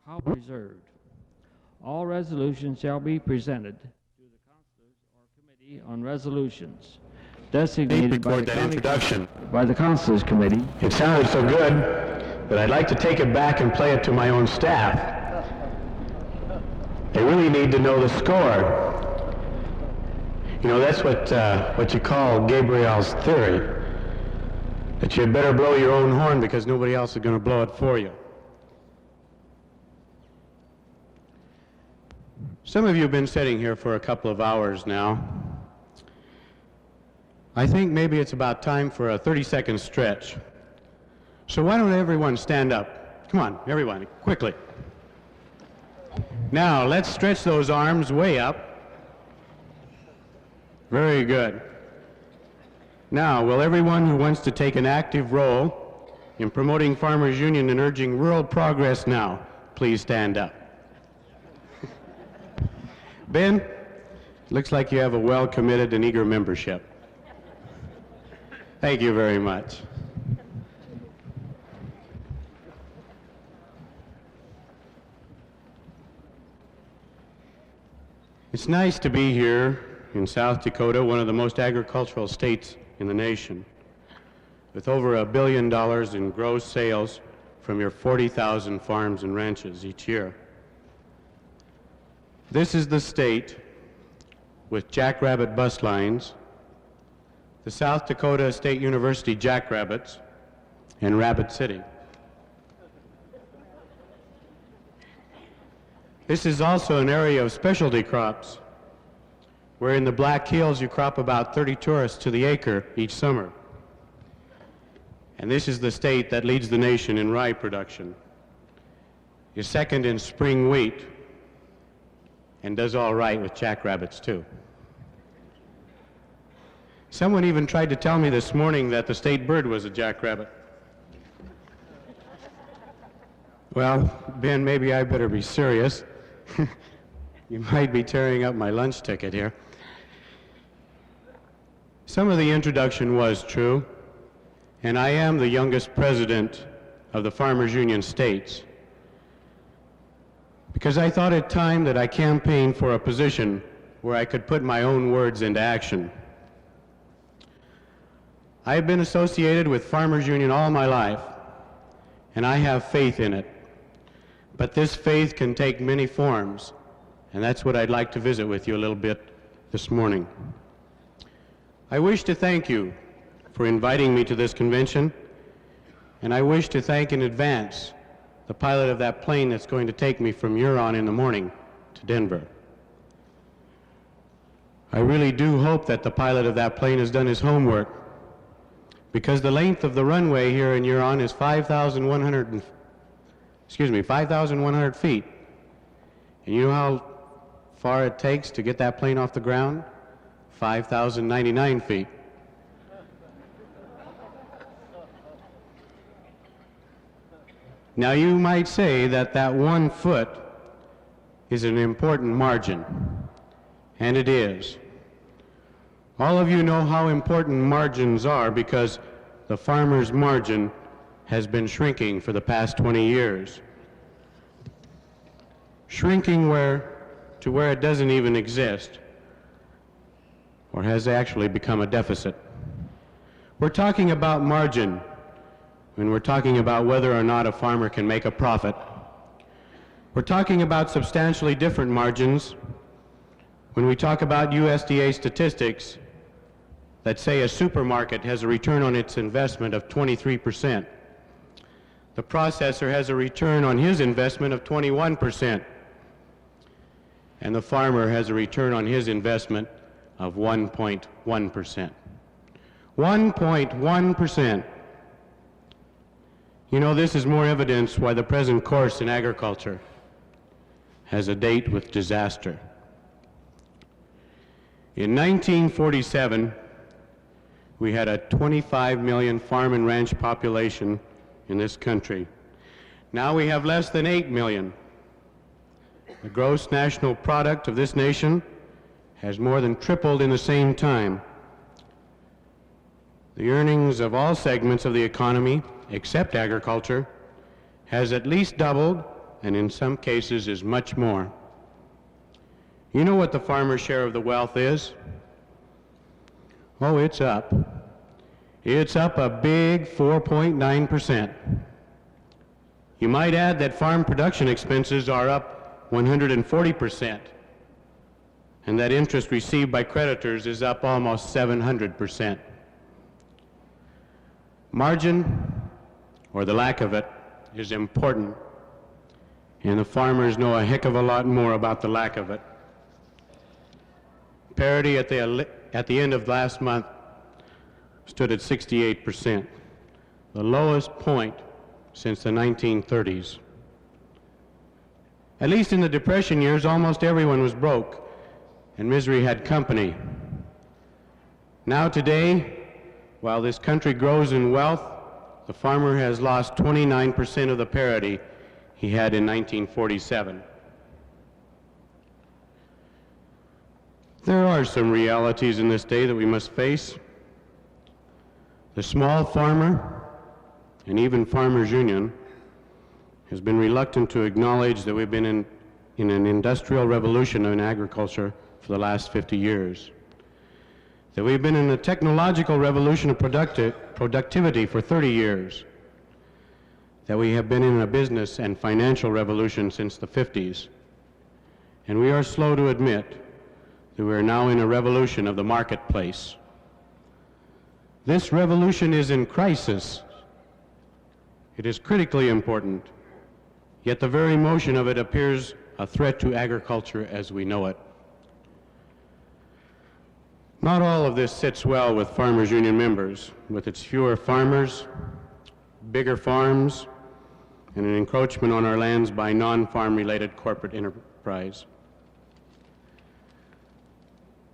how preserved. All resolutions shall be presented to the councilors or committee on resolutions designated by the councilors committee. It sounded so good that I'd like to take it back and play it to my own staff. They really need to know the score. You know, that's what you call Gabriel's theory, that you had better blow your own horn because nobody else is going to blow it for you. Some of you have been sitting here for a couple of hours now. I think maybe it's about time for a 30-second stretch. So why don't everyone stand up? Come on, everyone, quickly. Now, let's stretch those arms way up. Very good. Now, will everyone who wants to take an active role in promoting Farmers Union and urging rural progress now, please stand up. Ben, looks like you have a well-committed and eager membership. Thank you very much. It's nice to be here in South Dakota, one of the most agricultural states in the nation, with over $1 billion in gross sales from your 40,000 farms and ranches each year. This is the state with jackrabbit bus lines, the South Dakota State University Jackrabbits, and Rabbit City. This is also an area of specialty crops, where in the Black Hills you crop about 30 tourists to the acre each summer. And this is the state that leads the nation in rye production, is second in spring wheat, and does all right with jackrabbits too. Someone even tried to tell me this morning that the state bird was a jackrabbit. Well, Ben, maybe I better be serious. You might be tearing up my lunch ticket here. Some of the introduction was true, and I am the youngest president of the Farmers Union states, because I thought it time that I campaigned for a position where I could put my own words into action. I have been associated with Farmers Union all my life, and I have faith in it. But this faith can take many forms, and that's what I'd like to visit with you a little bit this morning. I wish to thank you for inviting me to this convention, and I wish to thank in advance the pilot of that plane that's going to take me from Huron in the morning to Denver. I really do hope that the pilot of that plane has done his homework, because the length of the runway here in Huron is 5,100 feet. And you know how far it takes to get that plane off the ground? 5,099 feet. Now you might say that that 1 foot is an important margin, and it is. All of you know how important margins are because the farmer's margin has been shrinking for the past 20 years. Shrinking to where it doesn't even exist, or has actually become a deficit. We're talking about margin when we're talking about whether or not a farmer can make a profit. We're talking about substantially different margins when we talk about USDA statistics that say a supermarket has a return on its investment of 23%. The processor has a return on his investment of 21%. And the farmer has a return on his investment of 1.1%. 1.1%. You know, this is more evidence why the present course in agriculture has a date with disaster. In 1947, we had a 25 million farm and ranch population in this country. Now we have less than 8 million. The gross national product of this nation has more than tripled in the same time. The earnings of all segments of the economy, except agriculture, has at least doubled and in some cases is much more. You know what the farmer's share of the wealth is? Oh, it's up. It's up a big 4.9%. You might add that farm production expenses are up 140%, and that interest received by creditors is up almost 700%. Margin, or the lack of it, is important, and the farmers know a heck of a lot more about the lack of it. Parity at the end of last month stood at 68%, the lowest point since the 1930s. At least in the Depression years, almost everyone was broke, and misery had company. Now today, while this country grows in wealth, the farmer has lost 29% of the parity he had in 1947. There are some realities in this day that we must face. The small farmer, and even Farmers Union, has been reluctant to acknowledge that we've been in an industrial revolution in agriculture for the last 50 years. That we've been in a technological revolution of productivity for 30 years. That we have been in a business and financial revolution since the 50s. And we are slow to admit that we are now in a revolution of the marketplace. This revolution is in crisis. It is critically important, yet the very motion of it appears a threat to agriculture as we know it. Not all of this sits well with Farmers Union members, with its fewer farmers, bigger farms, and an encroachment on our lands by non-farm related corporate enterprise.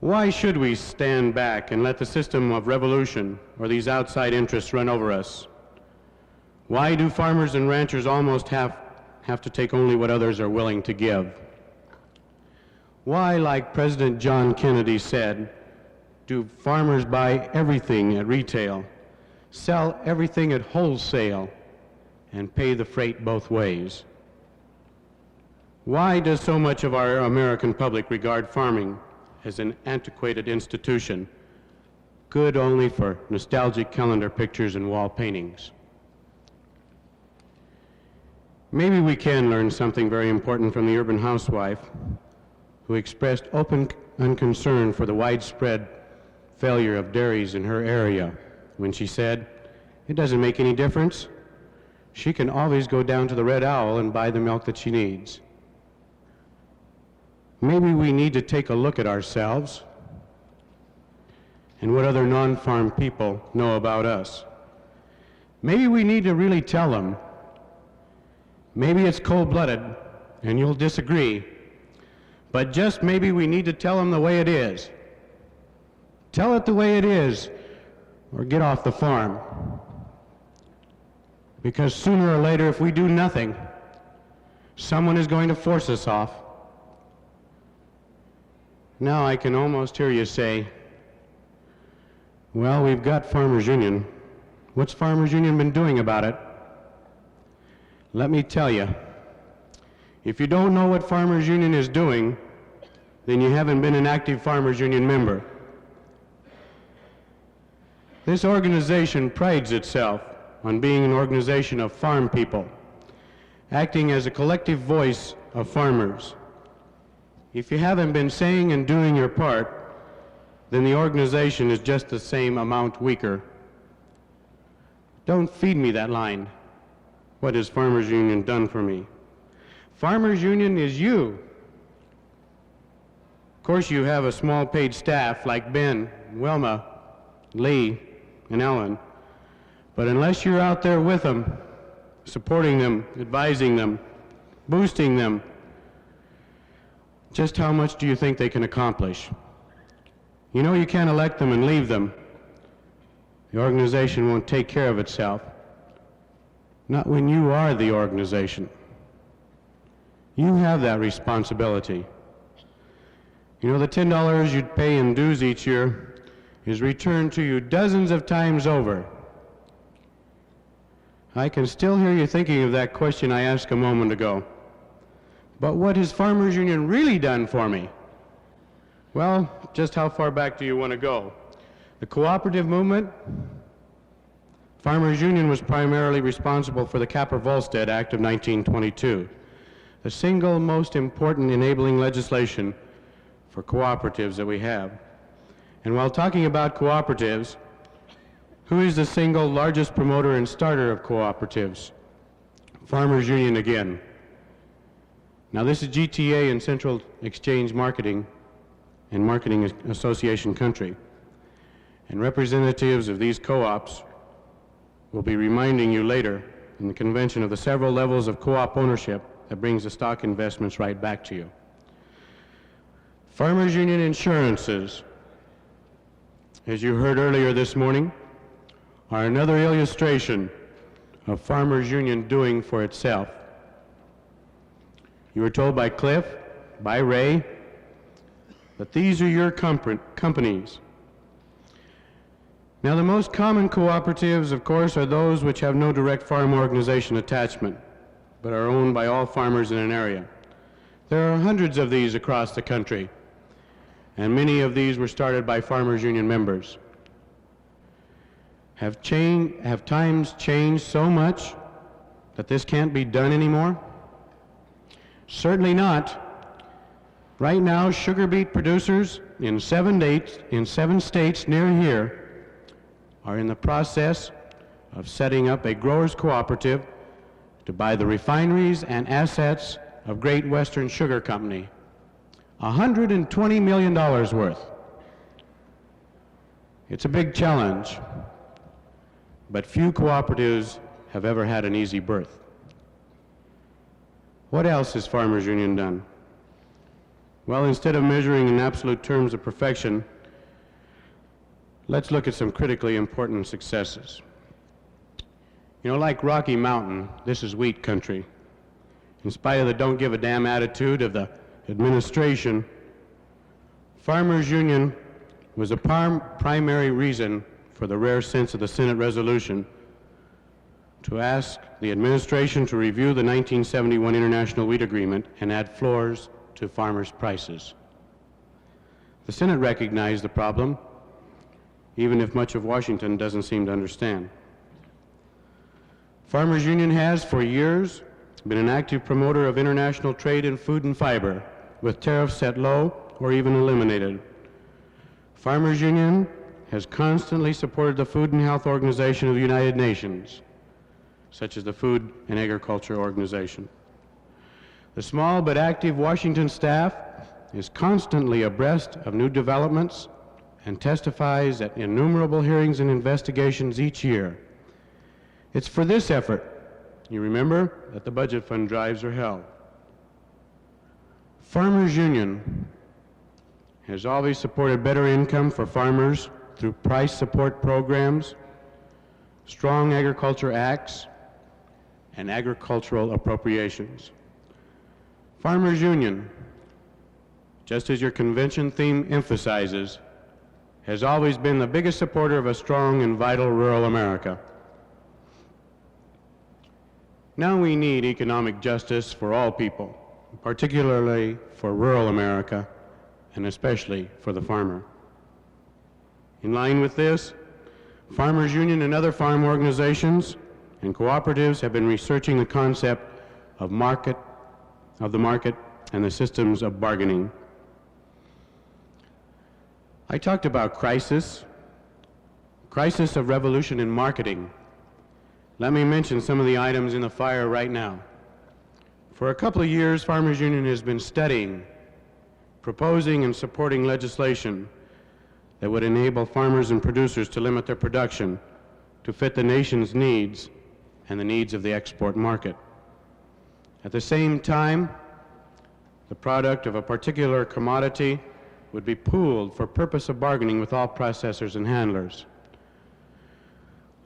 Why should we stand back and let the system of revolution or these outside interests run over us? Why do farmers and ranchers almost have to take only what others are willing to give? Why, like President John Kennedy said, do farmers buy everything at retail, sell everything at wholesale, and pay the freight both ways? Why does so much of our American public regard farming as an antiquated institution, good only for nostalgic calendar pictures and wall paintings? Maybe we can learn something very important from the urban housewife who expressed open unconcern for the widespread failure of dairies in her area when she said, "It doesn't make any difference. She can always go down to the Red Owl and buy the milk that she needs." Maybe we need to take a look at ourselves and what other non-farm people know about us. Maybe we need to really tell them. Maybe it's cold-blooded, and you'll disagree, but just maybe we need to tell them the way it is. Tell it the way it is, or get off the farm. Because sooner or later, if we do nothing, someone is going to force us off. Now I can almost hear you say, "Well, we've got Farmers Union. What's Farmers Union been doing about it?" Let me tell you, if you don't know what Farmers Union is doing, then you haven't been an active Farmers Union member. This organization prides itself on being an organization of farm people, acting as a collective voice of farmers. If you haven't been saying and doing your part, then the organization is just the same amount weaker. Don't feed me that line. What has Farmers Union done for me? Farmers Union is you. Of course, you have a small paid staff like Ben, Wilma, Lee, and Ellen, but unless you're out there with them, supporting them, advising them, boosting them, just how much do you think they can accomplish? You know you can't elect them and leave them. The organization won't take care of itself. Not when you are the organization. You have that responsibility. You know, the $10 you'd pay in dues each year is returned to you dozens of times over. I can still hear you thinking of that question I asked a moment ago. But what has Farmers Union really done for me? Well, just how far back do you want to go? The cooperative movement? Farmers Union was primarily responsible for the Capper-Volstead Act of 1922, the single most important enabling legislation for cooperatives that we have. And while talking about cooperatives, who is the single largest promoter and starter of cooperatives? Farmers Union again. Now this is GTA and Central Exchange Marketing and Marketing Association country. And representatives of these co-ops will be reminding you later in the convention of the several levels of co-op ownership that brings the stock investments right back to you. Farmers Union insurances, as you heard earlier this morning, are another illustration of Farmers Union doing for itself. You were told by Cliff, by Ray, that these are your companies. Now, the most common cooperatives, of course, are those which have no direct farm organization attachment, but are owned by all farmers in an area. There are hundreds of these across the country, and many of these were started by Farmers Union members. Have times changed so much that this can't be done anymore? Certainly not. Right now, sugar beet producers in 7 states near here are in the process of setting up a growers cooperative to buy the refineries and assets of Great Western Sugar Company. $120 million worth. It's a big challenge, but few cooperatives have ever had an easy birth. What else has Farmers Union done? Well, instead of measuring in absolute terms of perfection, let's look at some critically important successes. You know, like Rocky Mountain, this is wheat country. In spite of the don't give a damn attitude of the administration, Farmers Union was a primary reason for the rare sense of the Senate resolution to ask the administration to review the 1971 International Wheat Agreement and add floors to farmers' prices. The Senate recognized the problem, even if much of Washington doesn't seem to understand. Farmers Union has, for years, been an active promoter of international trade in food and fiber, with tariffs set low or even eliminated. Farmers Union has constantly supported the Food and Health Organization of the United Nations, such as the Food and Agriculture Organization. The small but active Washington staff is constantly abreast of new developments and testifies at innumerable hearings and investigations each year. It's for this effort, you remember, that the budget fund drives are held. Farmers Union has always supported better income for farmers through price support programs, strong agriculture acts, and agricultural appropriations. Farmers Union, just as your convention theme emphasizes, has always been the biggest supporter of a strong and vital rural America. Now we need economic justice for all people, particularly for rural America, and especially for the farmer. In line with this, Farmers Union and other farm organizations and cooperatives have been researching the concept of the market and the systems of bargaining. I talked about crisis of revolution in marketing. Let me mention some of the items in the fire right now. For a couple of years, Farmers Union has been studying, proposing, and supporting legislation that would enable farmers and producers to limit their production to fit the nation's needs and the needs of the export market. At the same time, the product of a particular commodity would be pooled for purpose of bargaining with all processors and handlers.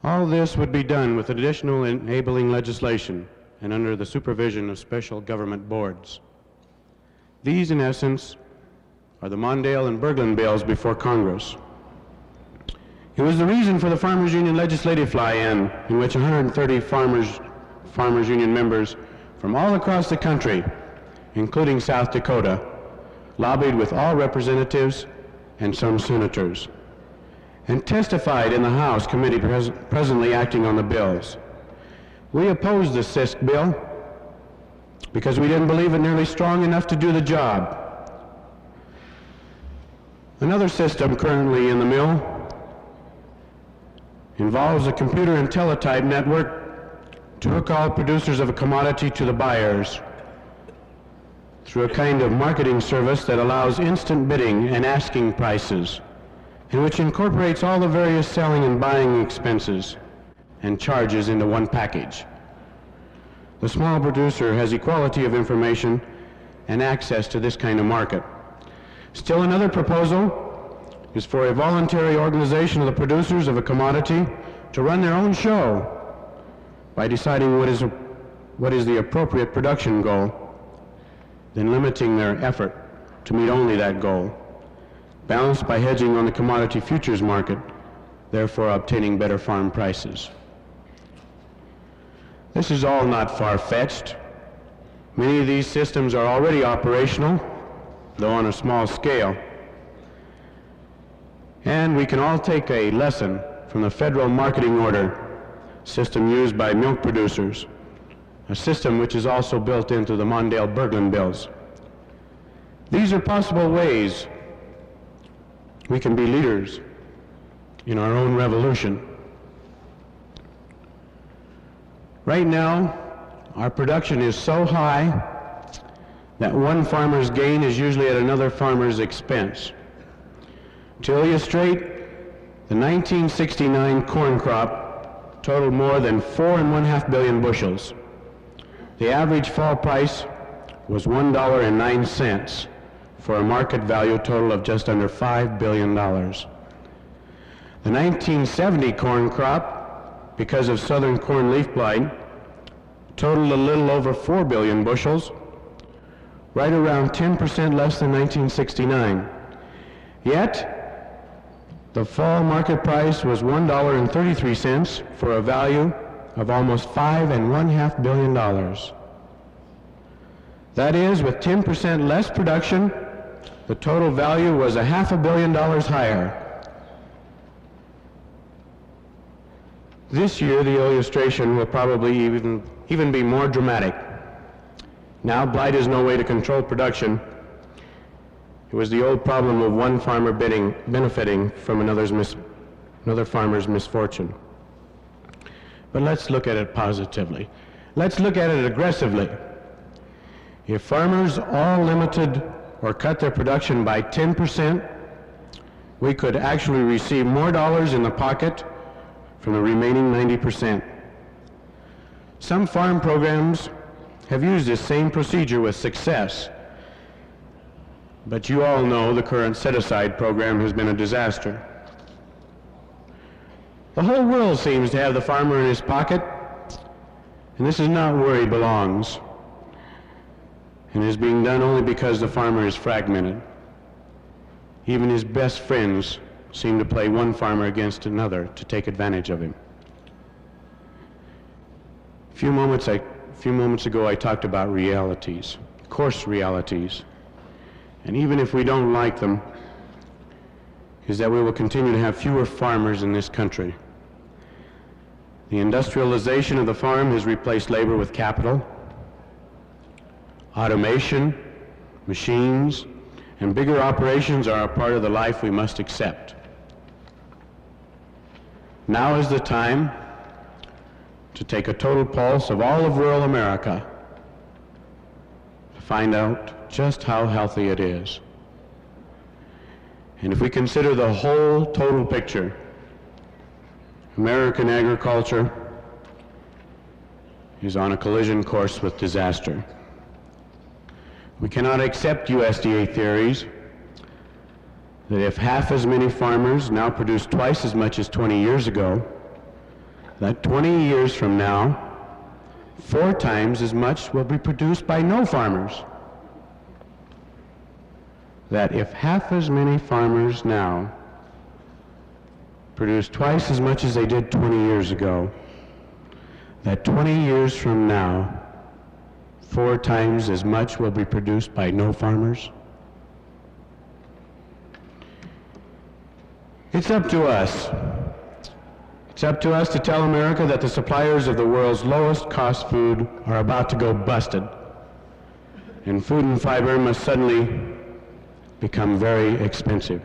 All this would be done with additional enabling legislation and under the supervision of special government boards. These, in essence, are the Mondale and Berglund bills before Congress. It was the reason for the Farmers Union legislative fly-in, in which 130 Farmers Union members from all across the country including South Dakota, lobbied with all representatives and some senators, and testified in the House committee presently acting on the bills. We opposed the CISC bill because we didn't believe it nearly strong enough to do the job. Another system currently in the mill involves a computer and teletype network to hook all producers of a commodity to the buyers through a kind of marketing service that allows instant bidding and asking prices, and which incorporates all the various selling and buying expenses and charges into one package. The small producer has equality of information and access to this kind of market. Still another proposal is for a voluntary organization of the producers of a commodity to run their own show by deciding what is the appropriate production goal, then limiting their effort to meet only that goal, balanced by hedging on the commodity futures market, therefore obtaining better farm prices. This is all not far-fetched. Many of these systems are already operational, though on a small scale. And we can all take a lesson from the federal marketing order system used by milk producers, a system which is also built into the Mondale-Berglund bills. These are possible ways we can be leaders in our own revolution. Right now, our production is so high that one farmer's gain is usually at another farmer's expense. To illustrate, the 1969 corn crop totaled more than 4.5 billion bushels. The average fall price was $1.09 for a market value total of just under $5 billion. The 1970 corn crop, because of southern corn leaf blight, totaled a little over 4 billion bushels, right around 10% less than 1969. Yet, the fall market price was $1.33 for a value of almost $5.5 billion. That is, with 10% less production, the total value was $500 million higher. This year, the illustration will probably even be more dramatic. Now, blight is no way to control production. It was the old problem of one farmer benefiting from another farmer's misfortune. But let's look at it positively. Let's look at it aggressively. If farmers all limited or cut their production by 10%, we could actually receive more dollars in the pocket from the remaining 90%. Some farm programs have used this same procedure with success, but you all know the current set-aside program has been a disaster. The whole world seems to have the farmer in his pocket, and this is not where he belongs, and is being done only because the farmer is fragmented. Even his best friends seem to play one farmer against another to take advantage of him. A few moments ago I talked about realities, coarse realities, and even if we don't like them, is that we will continue to have fewer farmers in this country. The industrialization of the farm has replaced labor with capital. Automation, machines, and bigger operations are a part of the life we must accept. Now is the time to take a total pulse of all of rural America to find out just how healthy it is. And if we consider the whole total picture, American agriculture is on a collision course with disaster. We cannot accept USDA theories that if half as many farmers now produce twice as much as 20 years ago, that 20 years from now, 4 times as much will be produced by no farmers. That if half as many farmers now produce twice as much as they did 20 years ago, that 20 years from now, 4 times as much will be produced by no farmers? It's up to us. It's up to us to tell America that the suppliers of the world's lowest cost food are about to go busted, and food and fiber must suddenly become very expensive.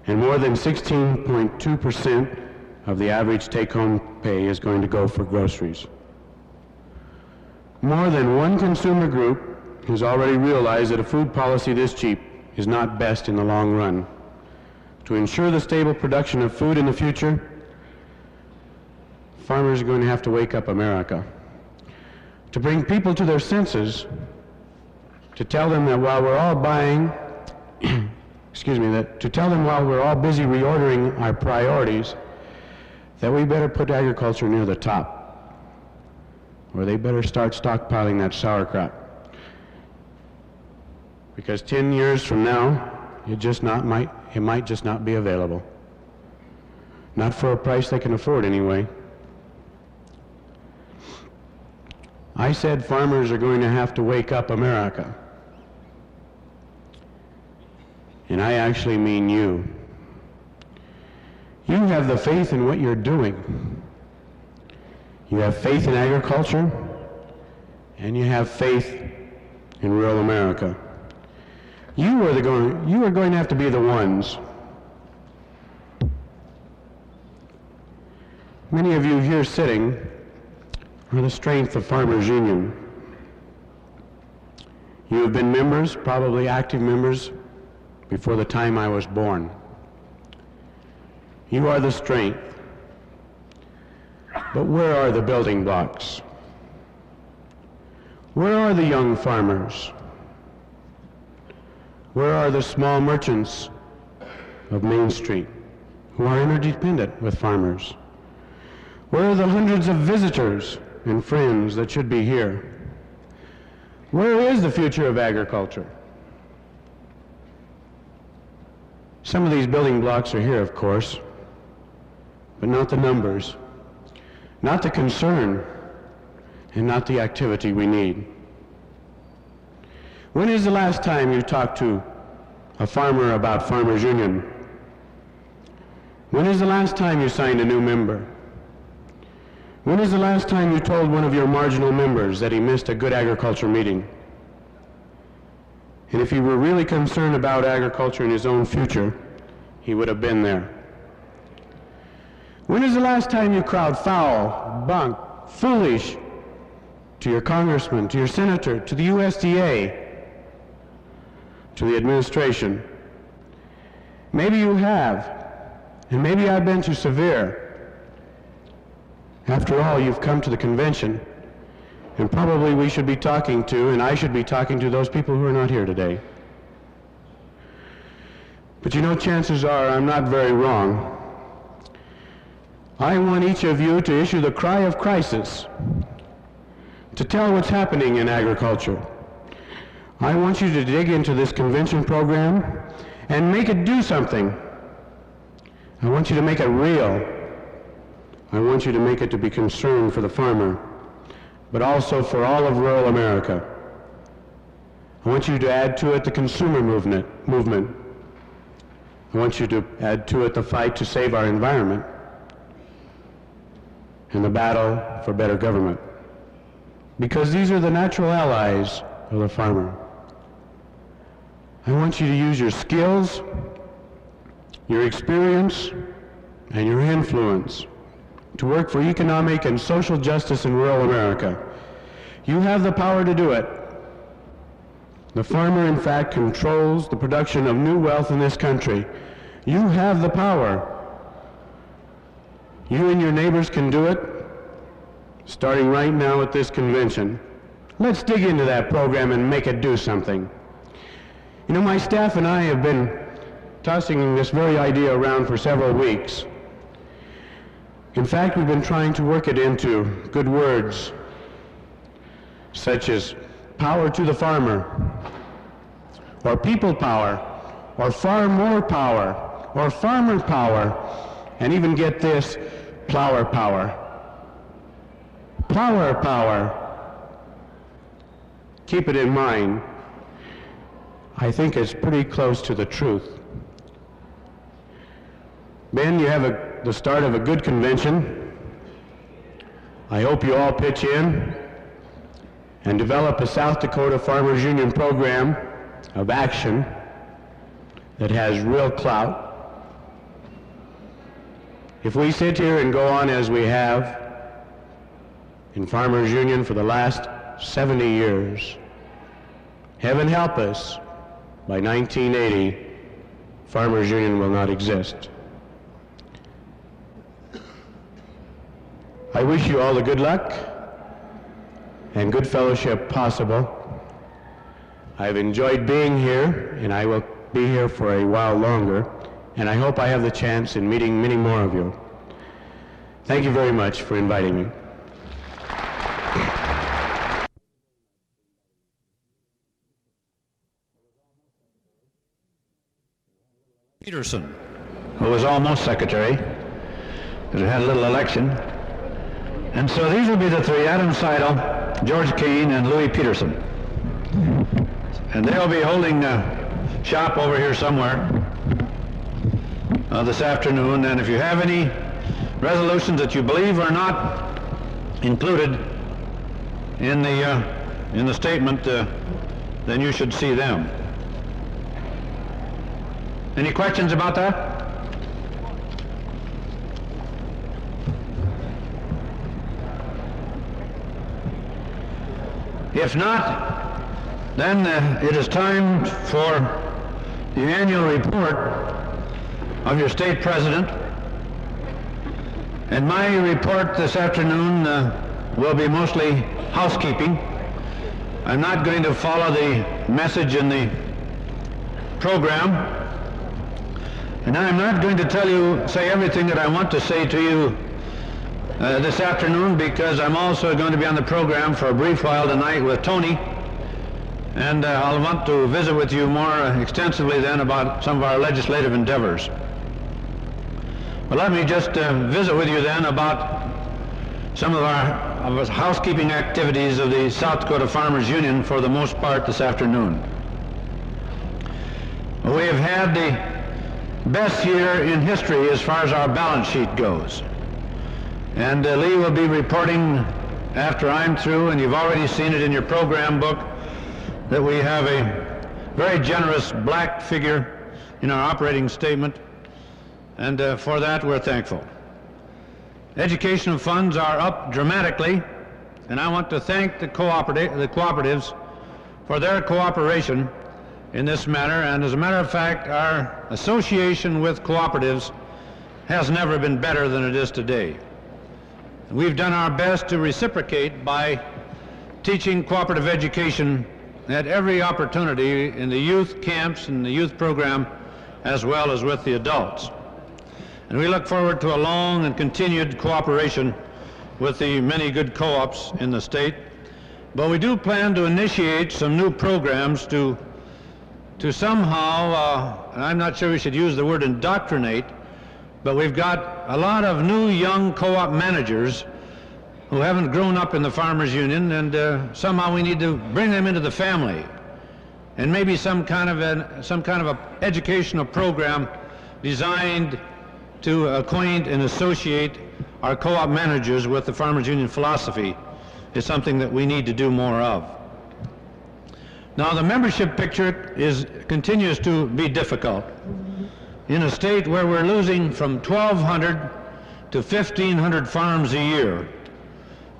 And more than 16.2% of the average take-home pay is going to go for groceries. More than one consumer group has already realized that a food policy this cheap is not best in the long run. To ensure the stable production of food in the future, farmers are going to have to wake up America. To bring people to their senses, to tell them that while we're all buying, to tell them while we're all busy reordering our priorities, that we better put agriculture near the top, or they better start stockpiling that sauerkraut. Because 10 years from now, it might just not be available. Not for a price they can afford anyway. I said farmers are going to have to wake up America. And I actually mean you. You have the faith in what you're doing. You have faith in agriculture, and you have faith in rural America. You are going to have to be the ones. Many of you here sitting are the strength of Farmers Union. You have been members, probably active members, before the time I was born. You are the strength. But where are the building blocks? Where are the young farmers? Where are the small merchants of Main Street who are interdependent with farmers? Where are the hundreds of visitors and friends that should be here? Where is the future of agriculture? Some of these building blocks are here, of course, but not the numbers, not the concern, and not the activity we need. When is the last time you talked to a farmer about Farmers Union? When is the last time you signed a new member? When is the last time you told one of your marginal members that he missed a good agriculture meeting? And if he were really concerned about agriculture and his own future, he would have been there. When is the last time you cried foul, bunk, foolish to your congressman, to your senator, to the USDA, to the administration? Maybe you have, and maybe I've been too severe. After all, you've come to the convention, and probably we should be talking to, and I should be talking to those people who are not here today. But you know, chances are I'm not very wrong. I want each of you to issue the cry of crisis, to tell what's happening in agriculture. I want you to dig into this convention program and make it do something. I want you to make it real. I want you to make it to be concerned for the farmer, but also for all of rural America. I want you to add to it the consumer movement. I want you to add to it the fight to save our environment and the battle for better government. Because these are the natural allies of the farmer. I want you to use your skills, your experience, and your influence to work for economic and social justice in rural America. You have the power to do it. The farmer, in fact, controls the production of new wealth in this country. You have the power. You and your neighbors can do it, starting right now at this convention. Let's dig into that program and make it do something. You know, my staff and I have been tossing this very idea around for several weeks. In fact, we've been trying to work it into good words, such as power to the farmer, or people power, or far more power, or farmer power, and even get this, plower power. Plower power. keep it in mind, I think it's pretty close to the truth. Ben, you have the start of a good convention. I hope you all pitch in and develop a South Dakota Farmers Union program of action that has real clout. If we sit here and go on as we have in Farmers Union for the last 70 years, heaven help us, by 1980, Farmers Union will not exist. I wish you all the good luck and good fellowship possible. I've enjoyed being here, and I will be here for a while longer, and I hope I have the chance in meeting many more of you. Thank you very much for inviting me. Peterson, who was almost secretary, because we had a little election. And so these will be the three: Adam Seidel, George Kane, and Louis Peterson. And they'll be holding shop over here somewhere this afternoon. And if you have any resolutions that you believe are not included in the statement, then you should see them. Any questions about that? If not, then it is time for the annual report of your state president. And my report this afternoon will be mostly housekeeping. I'm not going to follow the message in the program. And I'm not going to say everything that I want to say to you this afternoon, because I'm also going to be on the program for a brief while tonight with Tony, and I'll want to visit with you more extensively then about some of our legislative endeavors. But let me just visit with you then about some of our housekeeping activities of the South Dakota Farmers Union for the most part this afternoon. We have had the best year in history as far as our balance sheet goes. And Lee will be reporting after I'm through, and you've already seen it in your program book, that we have a very generous black figure in our operating statement, and for that we're thankful. Educational funds are up dramatically, and I want to thank the cooperatives for their cooperation in this matter. And as a matter of fact, our association with cooperatives has never been better than it is today. We've done our best to reciprocate by teaching cooperative education at every opportunity in the youth camps and the youth program, as well as with the adults. And we look forward to a long and continued cooperation with the many good co-ops in the state. But we do plan to initiate some new programs to somehow, I'm not sure we should use the word indoctrinate, but we've got a lot of new young co-op managers who haven't grown up in the Farmers Union, and somehow we need to bring them into the family, and maybe some kind of a educational program designed to acquaint and associate our co-op managers with the Farmers Union philosophy is something that we need to do more of. Now, the membership picture continues to be difficult. In a state where we're losing from 1,200 to 1,500 farms a year,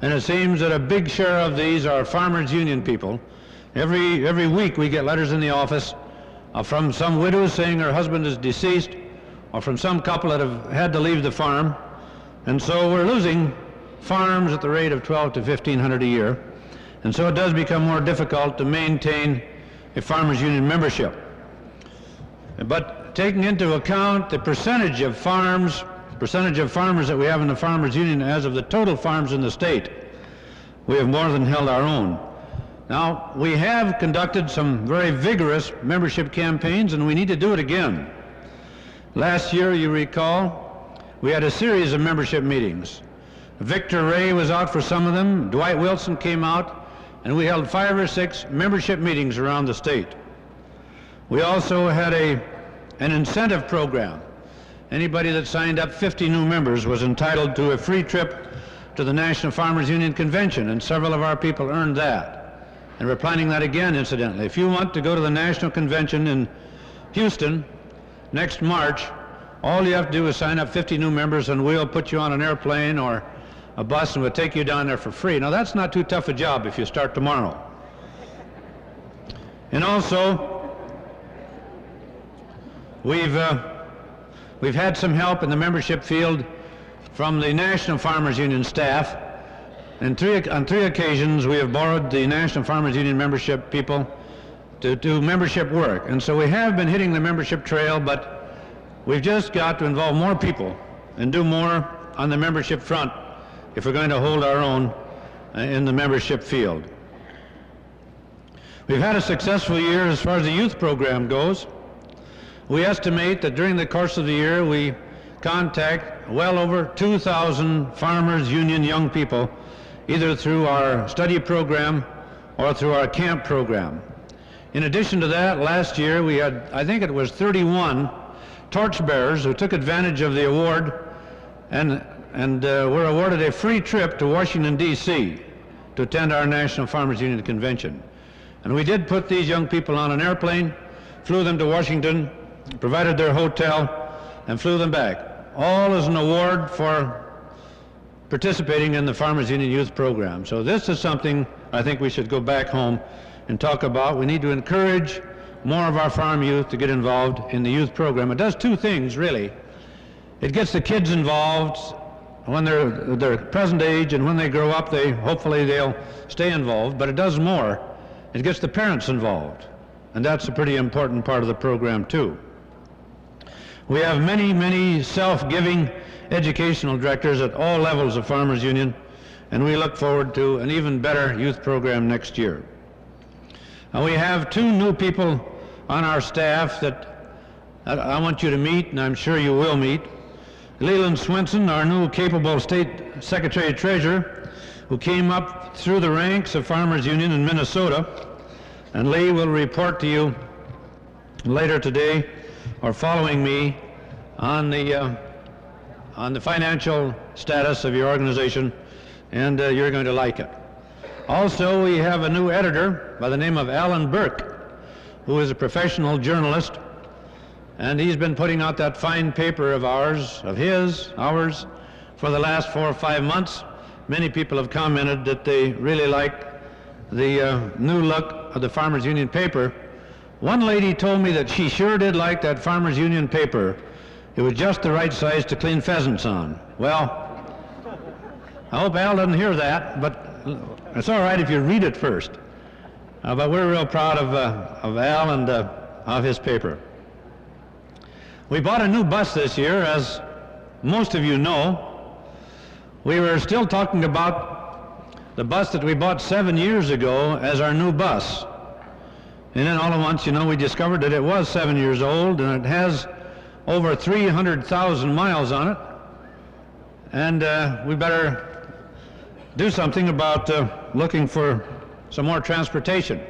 and it seems that a big share of these are Farmers Union people. Every week we get letters in the office from some widows saying her husband is deceased, or from some couple that have had to leave the farm. And so we're losing farms at the rate of 1,200 to 1,500 a year. And so it does become more difficult to maintain a Farmers Union membership. But taking into account the percentage of farmers that we have in the Farmers Union as of the total farms in the state, we have more than held our own. Now, we have conducted some very vigorous membership campaigns, and we need to do it again. Last year, you recall, we had a series of membership meetings. Victor Ray was out for some of them. Dwight Wilson came out and we held 5 or 6 membership meetings around the state. We also had an incentive program. Anybody that signed up 50 new members was entitled to a free trip to the National Farmers Union Convention, and several of our people earned that. And we're planning that again, incidentally. If you want to go to the National Convention in Houston next March, all you have to do is sign up 50 new members, and we'll put you on an airplane or a bus, and we'll take you down there for free. Now, that's not too tough a job if you start tomorrow. And also, we've had some help in the membership field from the National Farmers Union staff. And on three occasions, we have borrowed the National Farmers Union membership people to do membership work. And so we have been hitting the membership trail, but we've just got to involve more people and do more on the membership front if we're going to hold our own in the membership field. We've had a successful year as far as the youth program goes. We estimate that during the course of the year we contact well over 2,000 Farmers Union young people, either through our study program or through our camp program. In addition to that, last year we had, I think it was 31 torchbearers who took advantage of the award and were awarded a free trip to Washington, D.C. to attend our National Farmers Union Convention. And we did put these young people on an airplane, flew them to Washington, provided their hotel, and flew them back, all as an award for participating in the Farmers Union Youth Program. So this is something I think we should go back home and talk about. We need to encourage more of our farm youth to get involved in the youth program. It does two things, really. It gets the kids involved when they're their present age, and when they grow up, hopefully they'll stay involved, but it does more. It gets the parents involved, and that's a pretty important part of the program too. We have many, many self-giving educational directors at all levels of Farmers Union, and we look forward to an even better youth program next year. Now, we have 2 new people on our staff that I want you to meet, and I'm sure you will meet. Leland Swenson, our new capable State Secretary-Treasurer, who came up through the ranks of Farmers Union in Minnesota, and Lee will report to you later today or following me on the financial status of your organization, and you're going to like it. Also, we have a new editor by the name of Alan Burke, who is a professional journalist, and he's been putting out that fine paper of ours, for the last 4 or 5 months. Many people have commented that they really like the new look of the Farmers Union paper. One lady told me that she sure did like that Farmers Union paper. It was just the right size to clean pheasants on. Well, I hope Al doesn't hear that, but it's all right if you read it first. But we're real proud of Al and of his paper. We bought a new bus this year, as most of you know. We were still talking about the bus that we bought 7 years ago as our new bus. And then all at once, we discovered that it was 7 years old, and it has over 300,000 miles on it. And we better do something about looking for some more transportation.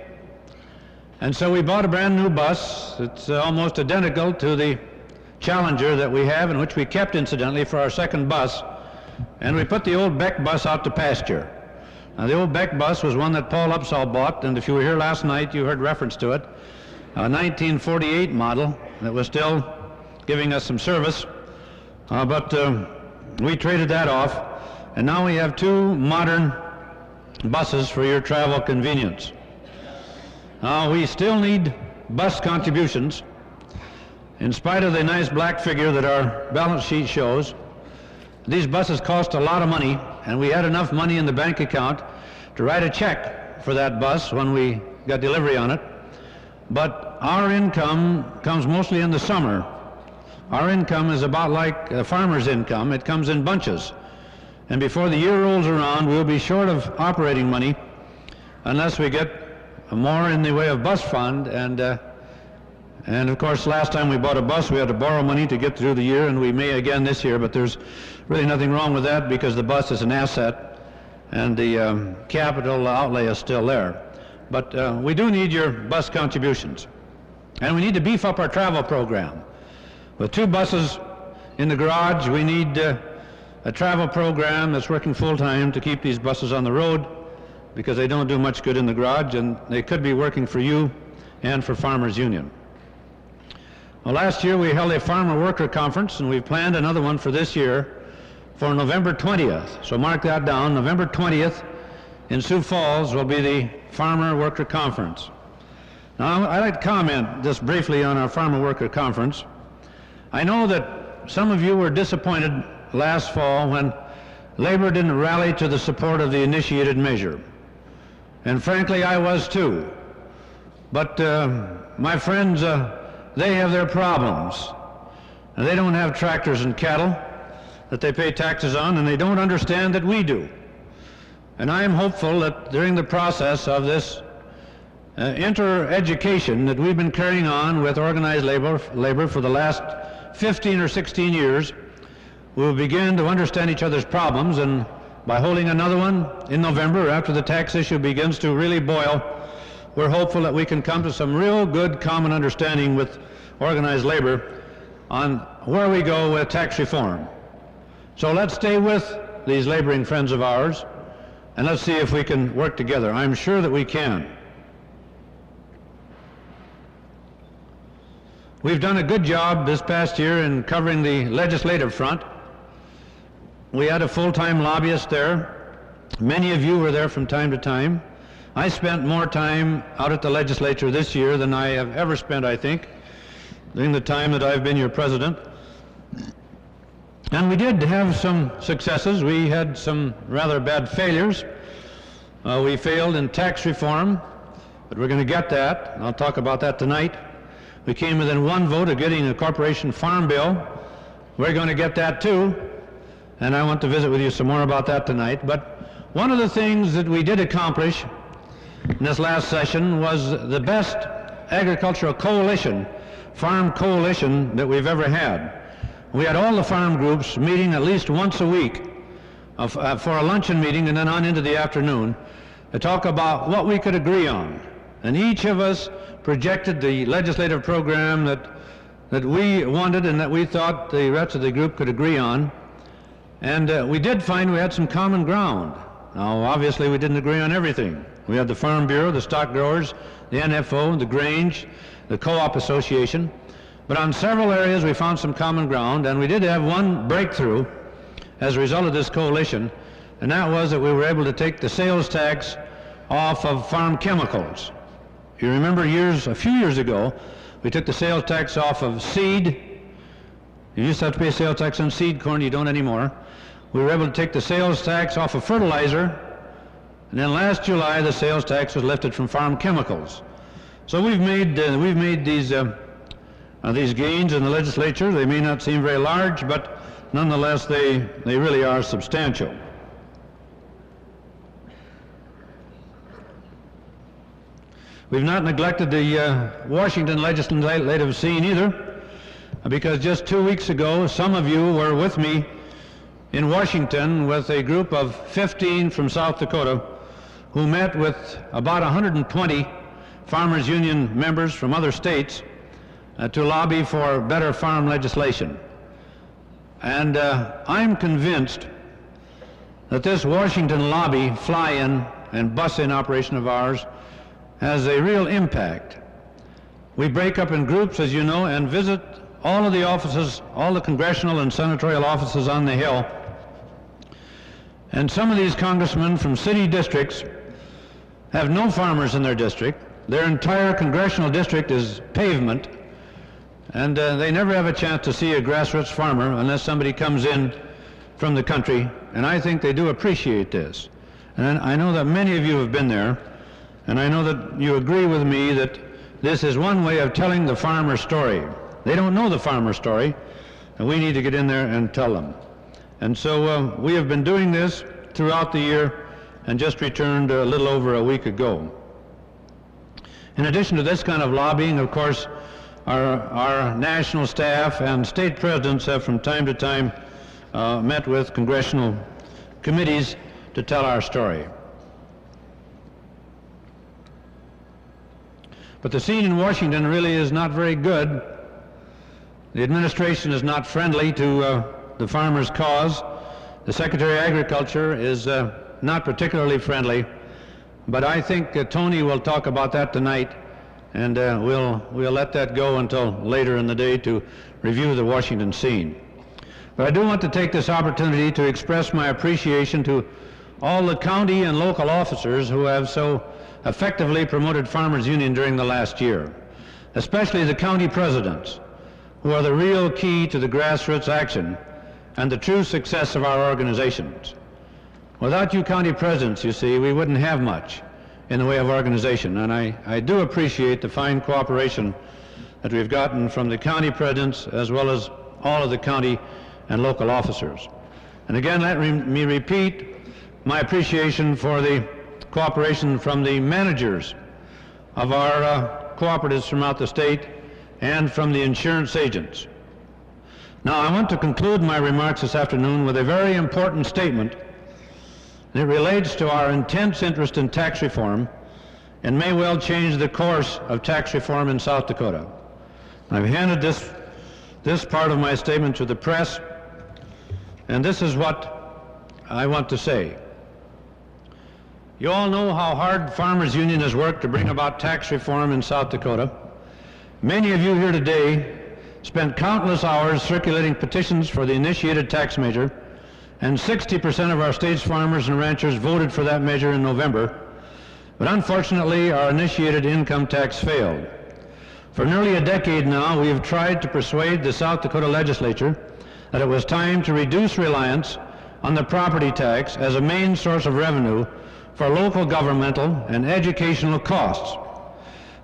And so we bought a brand new bus. It's almost identical to the Challenger that we have, and which we kept, incidentally, for our second bus. And we put the old Beck bus out to pasture. Now, the old Beck bus was one that Paul Upsall bought, and if you were here last night, you heard reference to it. A 1948 model that was still giving us some service, but we traded that off, and now we have 2 modern buses for your travel convenience. We still need bus contributions. In spite of the nice black figure that our balance sheet shows, these buses cost a lot of money, and we had enough money in the bank account to write a check for that bus when we got delivery on it. But our income comes mostly in the summer. Our income is about like a farmer's income. It comes in bunches. And before the year rolls around, we'll be short of operating money unless we get more in the way of bus fund. And of course, last time we bought a bus, we had to borrow money to get through the year, and we may again this year, but there's really nothing wrong with that because the bus is an asset, and the capital outlay is still there. But we do need your bus contributions. And we need to beef up our travel program. With 2 buses in the garage, we need a travel program that's working full-time to keep these buses on the road, because they don't do much good in the garage, and they could be working for you and for Farmers Union. Well, last year we held a farmer worker conference, and we've planned another one for this year for November 20th. So mark that down. November 20th in Sioux Falls will be the farmer worker conference. Now, I'd like to comment just briefly on our farmer worker conference. I know that some of you were disappointed last fall when Labor didn't rally to the support of the initiated measure. And frankly, I was too. But my friends, they have their problems. And they don't have tractors and cattle that they pay taxes on, and they don't understand that we do. And I am hopeful that during the process of this inter-education that we've been carrying on with organized labor for the last 15 or 16 years, we'll begin to understand each other's problems, and by holding another one in November after the tax issue begins to really boil, we're hopeful that we can come to some real good common understanding with organized labor on where we go with tax reform. So let's stay with these laboring friends of ours, and let's see if we can work together. I'm sure that we can. We've done a good job this past year in covering the legislative front. We had a full-time lobbyist there. Many of you were there from time to time. I spent more time out at the legislature this year than I have ever spent, I think, during the time that I've been your president. And we did have some successes. We had some rather bad failures. We failed in tax reform, but we're going to get that. I'll talk about that tonight. We came within 1 vote of getting a corporation farm bill. We're going to get that too, and I want to visit with you some more about that tonight. But one of the things that we did accomplish in this last session was the best agricultural coalition, farm coalition, that we've ever had. We had all the farm groups meeting at least once a week for a luncheon meeting, and then on into the afternoon to talk about what we could agree on. And each of us projected the legislative program that we wanted and that we thought the rest of the group could agree on. And we did find we had some common ground. Now, obviously, we didn't agree on everything. We had the Farm Bureau, the stock growers, the NFO, the Grange, the Co-op Association. But on several areas, we found some common ground, and we did have one breakthrough as a result of this coalition, and that was that we were able to take the sales tax off of farm chemicals. You remember a few years ago, we took the sales tax off of seed. You used to have to pay sales tax on seed corn, you don't anymore. We were able to take the sales tax off of fertilizer, and then last July the sales tax was lifted from farm chemicals. So we've made these gains in the legislature. They may not seem very large, but nonetheless they really are substantial. We've not neglected the Washington legislative scene either, because just 2 weeks ago some of you were with me in Washington with a group of 15 from South Dakota who met with about 120 Farmers Union members from other states to lobby for better farm legislation. And I'm convinced that this Washington lobby fly-in and bus-in operation of ours has a real impact. We break up in groups, as you know, and visit all of the offices, all the congressional and senatorial offices on the Hill. And some of these congressmen from city districts have no farmers in their district. Their entire congressional district is pavement, and they never have a chance to see a grassroots farmer unless somebody comes in from the country, and I think they do appreciate this. And I know that many of you have been there, and I know that you agree with me that this is one way of telling the farmer story. They don't know the farmer story, and we need to get in there and tell them. And so we have been doing this throughout the year and just returned a little over a week ago. In addition to this kind of lobbying, of course, our national staff and state presidents have from time to time met with congressional committees to tell our story. But the scene in Washington really is not very good. The administration is not friendly to the farmers' cause. The Secretary of Agriculture is not particularly friendly, but I think Tony will talk about that tonight, and we'll let that go until later in the day to review the Washington scene. But I do want to take this opportunity to express my appreciation to all the county and local officers who have so effectively promoted Farmers Union during the last year, especially the county presidents, who are the real key to the grassroots action and the true success of our organizations. Without you county presidents, you see, we wouldn't have much in the way of organization, and I do appreciate the fine cooperation that we've gotten from the county presidents as well as all of the county and local officers. And again, let me repeat my appreciation for the cooperation from the managers of our cooperatives throughout the state and from the insurance agents. Now, I want to conclude my remarks this afternoon with a very important statement that relates to our intense interest in tax reform and may well change the course of tax reform in South Dakota. I've handed this part of my statement to the press, and this is what I want to say. You all know how hard Farmers Union has worked to bring about tax reform in South Dakota. Many of you here today spent countless hours circulating petitions for the initiated tax measure, and 60% of our state's farmers and ranchers voted for that measure in November. But unfortunately, our initiated income tax failed. For nearly a decade now, we have tried to persuade the South Dakota legislature that it was time to reduce reliance on the property tax as a main source of revenue for local governmental and educational costs.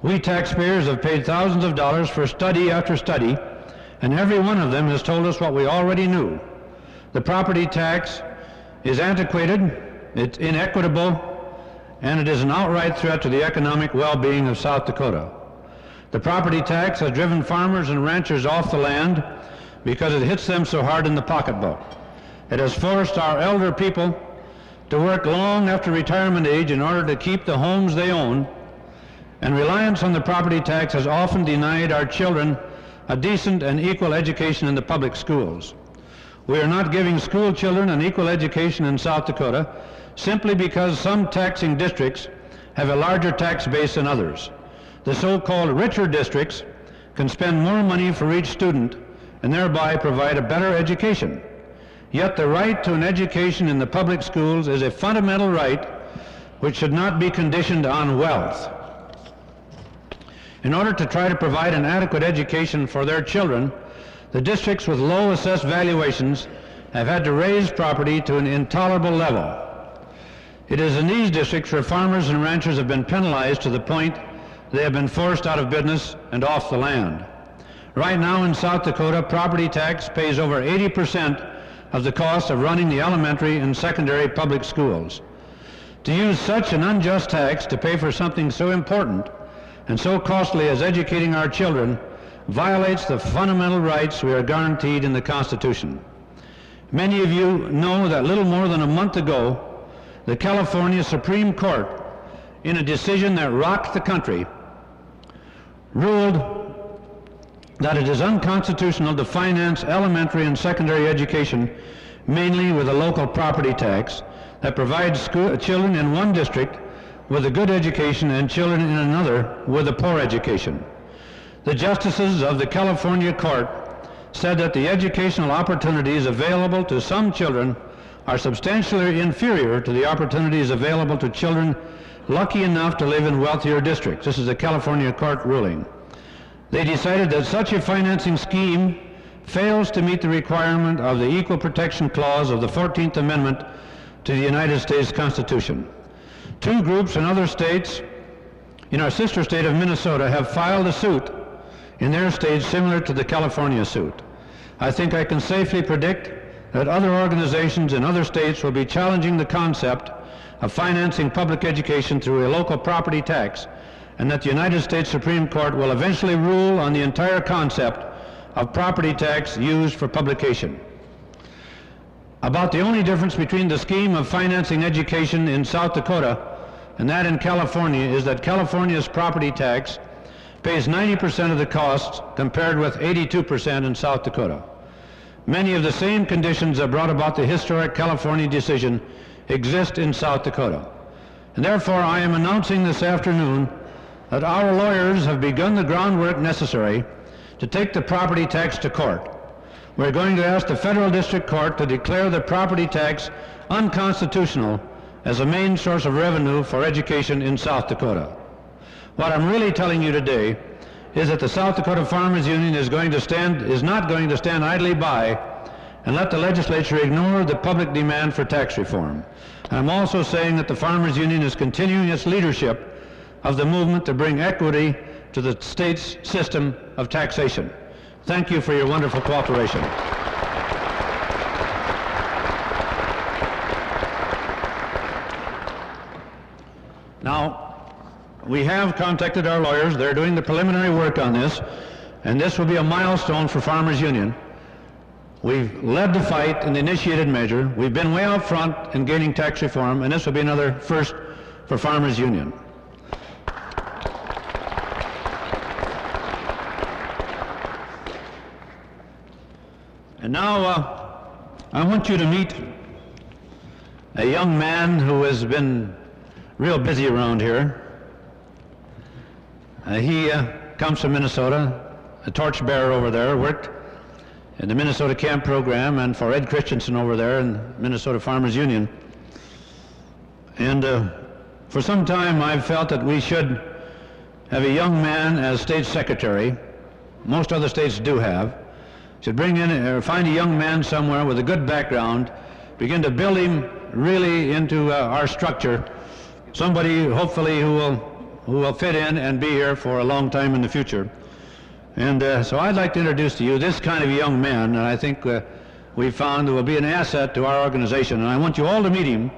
We taxpayers have paid thousands of dollars for study after study, and every one of them has told us what we already knew. The property tax is antiquated, it's inequitable, and it is an outright threat to the economic well-being of South Dakota. The property tax has driven farmers and ranchers off the land because it hits them so hard in the pocketbook. It has forced our elder people to work long after retirement age in order to keep the homes they own, and reliance on the property tax has often denied our children a decent and equal education in the public schools. We are not giving school children an equal education in South Dakota simply because some taxing districts have a larger tax base than others. The so-called richer districts can spend more money for each student and thereby provide a better education. Yet the right to an education in the public schools is a fundamental right which should not be conditioned on wealth. In order to try to provide an adequate education for their children, the districts with low assessed valuations have had to raise property to an intolerable level. It is in these districts where farmers and ranchers have been penalized to the point they have been forced out of business and off the land. Right now in South Dakota, property tax pays over 80% of the cost of running the elementary and secondary public schools. To use such an unjust tax to pay for something so important and so costly as educating our children violates the fundamental rights we are guaranteed in the Constitution. Many of you know that little more than a month ago, the California Supreme Court, in a decision that rocked the country, ruled that it is unconstitutional to finance elementary and secondary education mainly with a local property tax that provides children in one district with a good education and children in another with a poor education. The justices of the California court said that the educational opportunities available to some children are substantially inferior to the opportunities available to children lucky enough to live in wealthier districts. This is a California court ruling. They decided that such a financing scheme fails to meet the requirement of the Equal Protection Clause of the 14th Amendment to the United States Constitution. Two groups in other states, in our sister state of Minnesota, have filed a suit in their states similar to the California suit. I think I can safely predict that other organizations in other states will be challenging the concept of financing public education through a local property tax, and that the United States Supreme Court will eventually rule on the entire concept of property tax used for publication. about the only difference between the scheme of financing education in South Dakota and that in California is that California's property tax pays 90% of the costs compared with 82% in South Dakota. Many of the same conditions that brought about the historic California decision exist in South Dakota. And therefore, I am announcing this afternoon that our lawyers have begun the groundwork necessary to take the property tax to court. We're going to ask the Federal District Court to declare the property tax unconstitutional as a main source of revenue for education in South Dakota. What I'm really telling you today is that the South Dakota Farmers Union is not going to stand idly by and let the legislature ignore the public demand for tax reform. I'm also saying that the Farmers Union is continuing its leadership of the movement to bring equity to the state's system of taxation. Thank you for your wonderful cooperation. Now, we have contacted our lawyers. They're doing the preliminary work on this, and this will be a milestone for Farmers Union. We've led the fight in the initiated measure. We've been way out front in gaining tax reform, and this will be another first for Farmers Union. And now I want you to meet a young man who has been real busy around here. He comes from Minnesota, a torchbearer over there, worked in the Minnesota Camp Program and for Ed Christensen over there in Minnesota Farmers Union. And for some time I've felt that we should have a young man as state secretary. Most other states do have. Should bring in or find a young man somewhere with a good background, begin to build him really into our structure, somebody hopefully who will fit in and be here for a long time in the future. And so I'd like to introduce to you this kind of young man that I think we found will be an asset to our organization. And I want you all to meet him.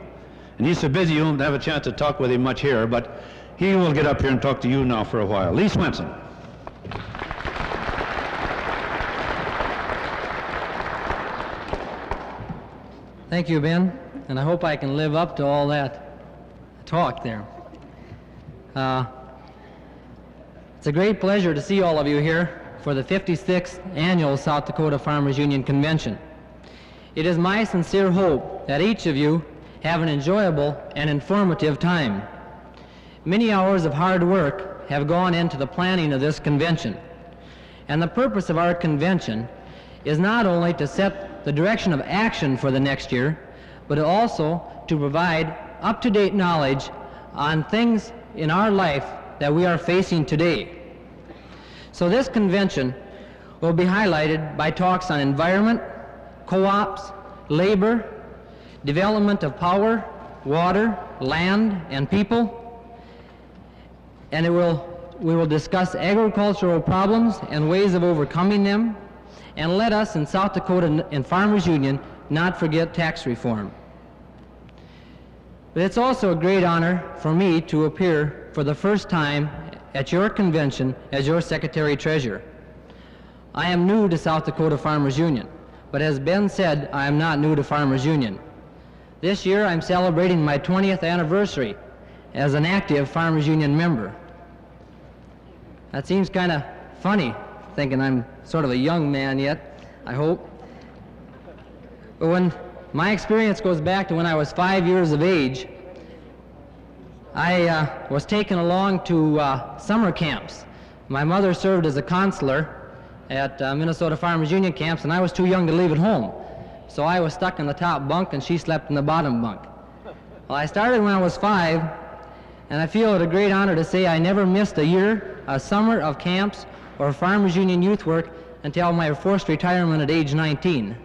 And he's so busy you won't have a chance to talk with him much here, but he will get up here and talk to you now for a while. Lee Swenson. Thank you, Ben, and I hope I can live up to all that talk there. It's a great pleasure to see all of you here for the 56th Annual South Dakota Farmers Union Convention. It is my sincere hope that each of you have an enjoyable and informative time. Many hours of hard work have gone into the planning of this convention, and the purpose of our convention is not only to set the direction of action for the next year, but also to provide up-to-date knowledge on things in our life that we are facing today. So this convention will be highlighted by talks on environment, co-ops, labor, development of power, water, land, and people, and we will discuss agricultural problems and ways of overcoming them, and let us in South Dakota and Farmers Union not forget tax reform. But it's also a great honor for me to appear for the first time at your convention as your Secretary-Treasurer. I am new to South Dakota Farmers Union, but as Ben said, I am not new to Farmers Union. This year I'm celebrating my 20th anniversary as an active Farmers Union member. That seems kind of funny, thinking I'm sort of a young man yet, I hope. But when my experience goes back to when I was 5 years of age, I was taken along to summer camps. My mother served as a counselor at Minnesota Farmers Union camps, and I was too young to leave at home. So I was stuck in the top bunk and she slept in the bottom bunk. Well, I started when I was 5, and I feel it a great honor to say I never missed a summer of camps or Farmers Union youth work until my forced retirement at age 19.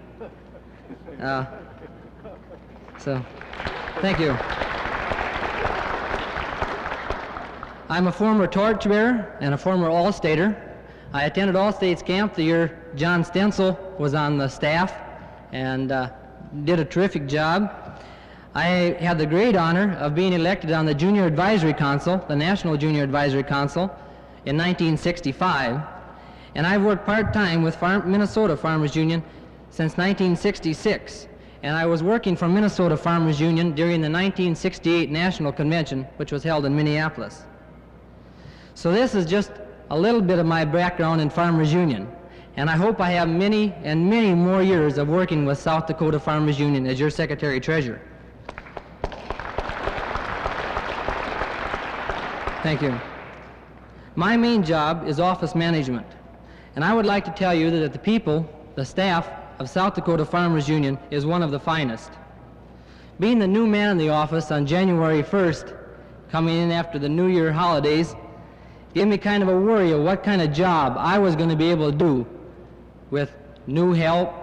So, thank you. I'm a former torchbearer and a former All-Stater. I attended All-States Camp the year John Stencil was on the staff and did a terrific job. I had the great honor of being elected on the Junior Advisory Council, the National Junior Advisory Council, in 1965. And I've worked part-time with Minnesota Farmers Union since 1966. and I was working for Minnesota Farmers Union during the 1968 National Convention, which was held in Minneapolis. So this is just a little bit of my background in Farmers Union, and I hope I have many and many more years of working with South Dakota Farmers Union as your Secretary-Treasurer. Thank you. My main job is office management, and I would like to tell you that the people, the staff of South Dakota Farmers Union is one of the finest. Being the new man in the office on January 1st, coming in after the New Year holidays, gave me kind of a worry of what kind of job I was going to be able to do with new help,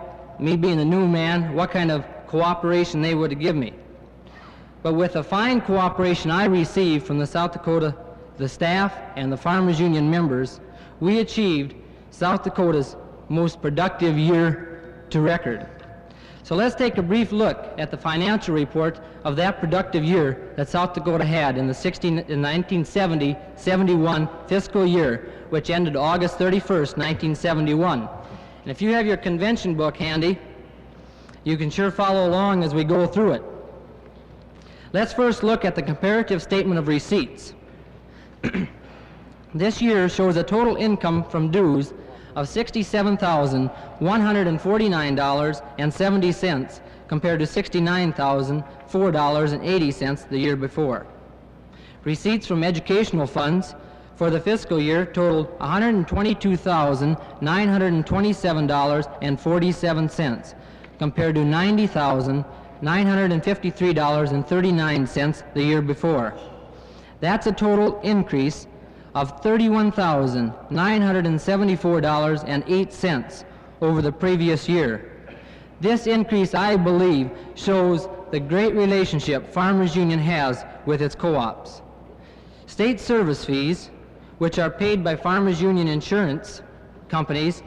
me being the new man, what kind of cooperation they would give me. But with the fine cooperation I received from the South Dakota, the staff and the Farmers Union members, we achieved South Dakota's most productive year to record. So let's take a brief look at the financial report of that productive year that South Dakota had in the 1970-71 fiscal year, which ended August 31st, 1971. And if you have your convention book handy, you can sure follow along as we go through it. Let's first look at the comparative statement of receipts. This year shows a total income from dues of $67,149.70 compared to $69,004.80 the year before. Receipts from educational funds for the fiscal year totaled $122,927.47 compared to $90,953.39 the year before. That's a total increase of $31,974.08 over the previous year. This increase, I believe, shows the great relationship Farmers Union has with its co-ops. State service fees, which are paid by Farmers Union insurance companies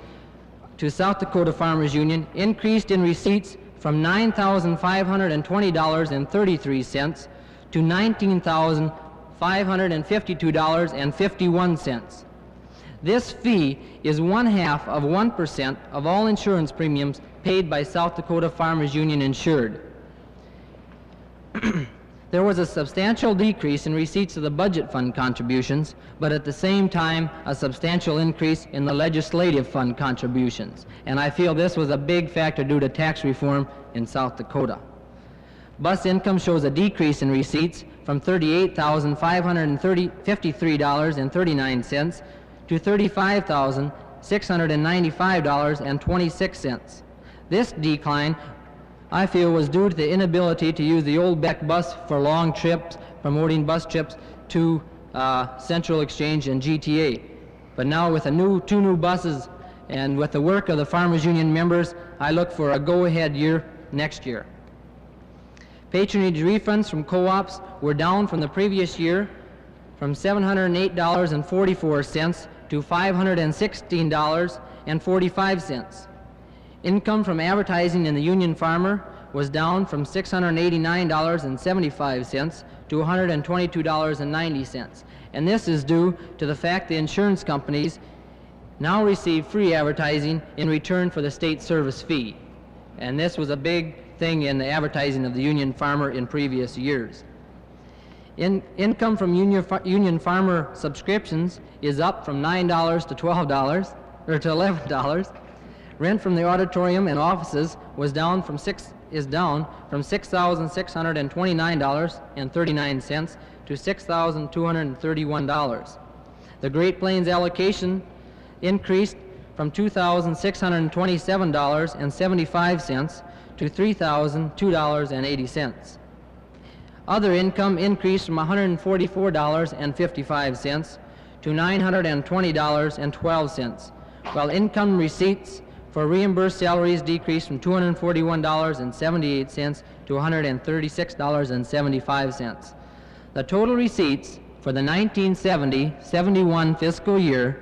to South Dakota Farmers Union, increased in receipts from $9,520.33 to $19,552.51. This fee is 0.5% of all insurance premiums paid by South Dakota Farmers Union insured. There was a substantial decrease in receipts of the budget fund contributions, but at the same time a substantial increase in the legislative fund contributions. And I feel this was a big factor due to tax reform in South Dakota. Bus income shows a decrease in receipts from $38,553.39 to $35,695.26. This decline, I feel, was due to the inability to use the old Beck bus for long trips, promoting bus trips to Central Exchange and GTA. But now with two new buses and with the work of the Farmers Union members, I look for a go-ahead year next year. Patronage refunds from co-ops were down from the previous year from $708.44 to $516.45. Income from advertising in the Union Farmer was down from $689.75 to $122.90. And this is due to the fact the insurance companies now receive free advertising in return for the state service fee. And this was a big thing in the advertising of the Union Farmer in previous years. Income from Union Farmer subscriptions is up from $9 to $12 or to $11. Rent from the auditorium and offices is down from $6,629.39 to $6,231. The Great Plains allocation increased from $2,627.75 to $3,002.80. Other income increased from $144.55 to $920.12, while income receipts for reimbursed salaries decreased from $241.78 to $136.75. The total receipts for the 1970-71 fiscal year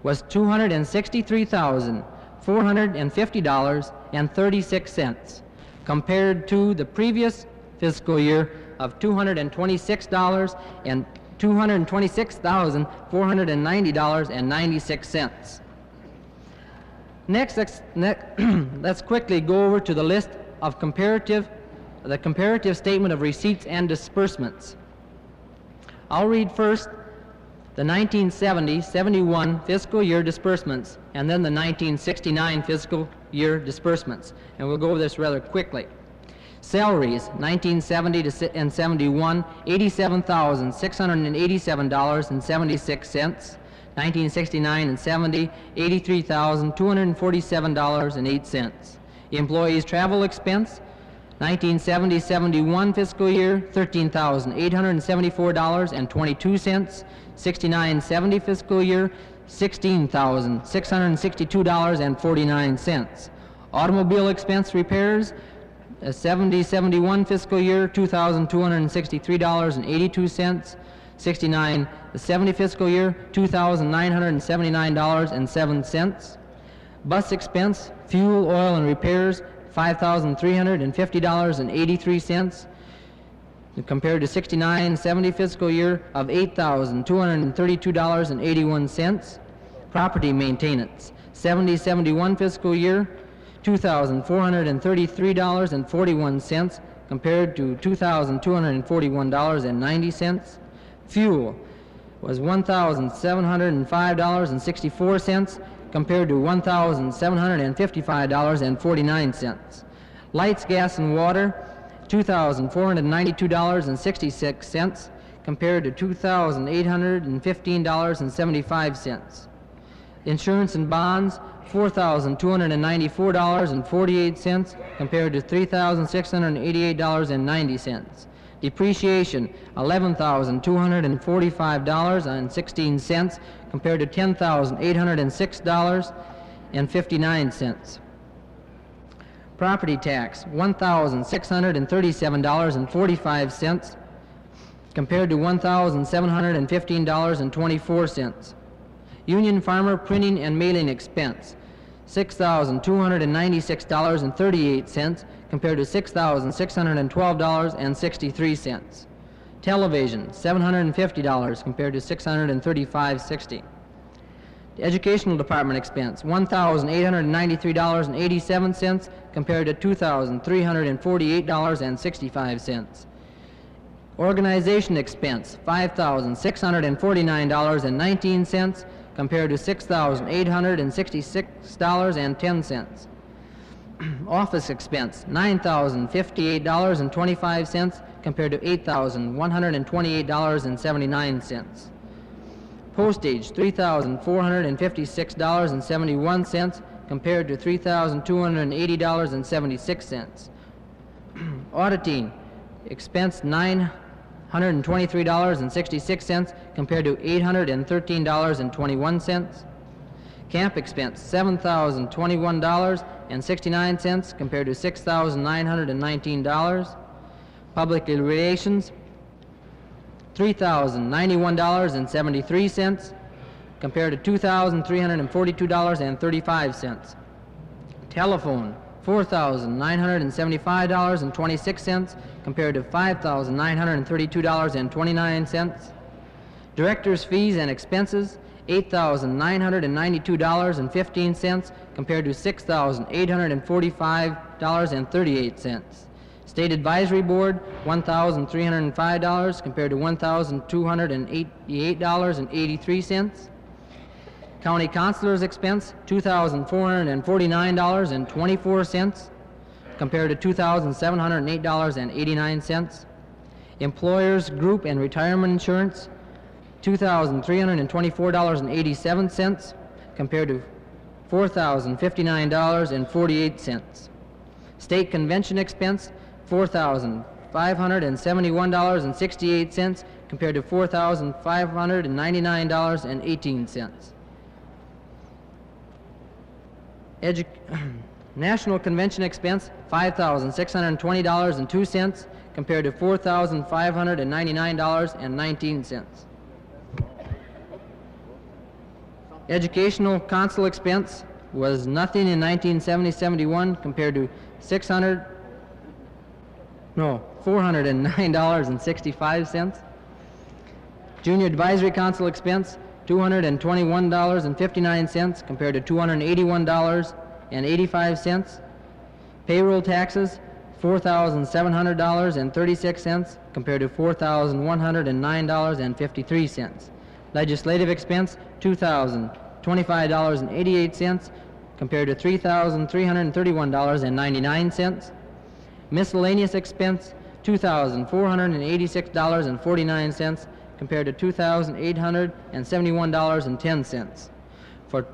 was $263,450.36 compared to the previous fiscal year of $226,490.96. Next, let's quickly go over to the list of the comparative statement of receipts and disbursements. I'll read first the 1970-71 fiscal year disbursements and then the 1969 fiscal year disbursements, and we'll go over this rather quickly. Salaries, 1970 and 71, $87,687.76. 1969 and 70, $83,247.08. Employees' travel expense, 1970-71 fiscal year, $13,874.22. 69-70 fiscal year, $16,662.49. Automobile expense repairs, 70-71 fiscal year, $2,263.82. 69-70 fiscal year, $2,979.07. Bus expense, fuel, oil, and repairs, $5,350.83, compared to 69-70 fiscal year of $8,232.81. Property maintenance, 70-71 fiscal year, $2,433.41, compared to $2,241.90. Fuel was $1,705.64, compared to $1,755.49. Lights, gas, and water, $2,492.66, compared to $2,815.75. Insurance and bonds, $4,294.48, compared to $3,688.90. Depreciation, $11,245.16, compared to $10,806.59. Property tax, $1,637.45, compared to $1,715.24. Union Farmer printing and mailing expense, $6,296.38, compared to $6,612.63. Television, $750, compared to $635.60. The Educational Department expense, $1,893.87, compared to $2,348.65. Organization expense, $5,649.19, compared to $6,866.10. Office expense, $9,058.25, compared to $8,128.79. Postage, $3,456.71, compared to $3,280.76. Auditing expense, $923.66, compared to $813.21. Camp expense, $7,021.69, compared to $6,919. Public relations, $3,091.73, compared to $2,342.35. Telephone, $4,975.26, compared to $5,932.29. Directors' fees and expenses, $8,992.15, compared to $6,845.38. State Advisory Board, $1,305, compared to $1,288.83. County Councilor's expense, $2,449.24, compared to $2,708.89. Employers' group and retirement insurance, $2,324.87, compared to $4,059.48. State convention expense, $4,571.68, compared to $4,599.18. National convention expense, $5,620.02, compared to $4,599.19. Educational council expense was nothing in 1970-71, compared to $409.65. Junior advisory council expense, $221.59, compared to $281.85. Payroll taxes, $4,700.36 compared to $4,109.53. Legislative expense, $2,025.88 compared to $3,331.99. Miscellaneous expense, $2,486.49 compared to $2,871.10. For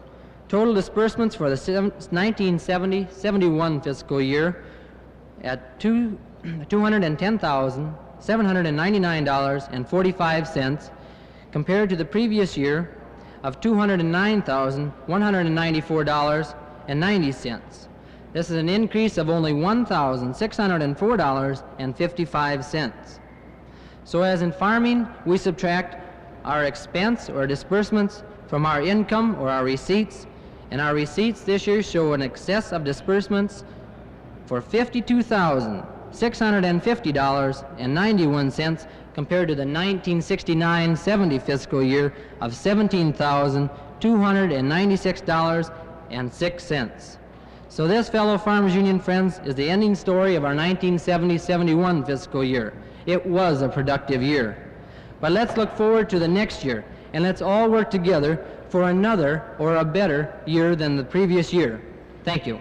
total disbursements for the 1970-71 fiscal year at $210,799.45 compared to the previous year of $209,194.90. This is an increase of only $1,604.55. So as in farming, we subtract our expense or disbursements from our income or our receipts, and our receipts this year show an excess of disbursements for $52,650.91 compared to the 1969-70 fiscal year of $17,296.06. So this, fellow Farmers Union friends, is the ending story of our 1970-71 fiscal year. It was a productive year. But let's look forward to the next year, and let's all work together for another or a better year than the previous year. Thank you.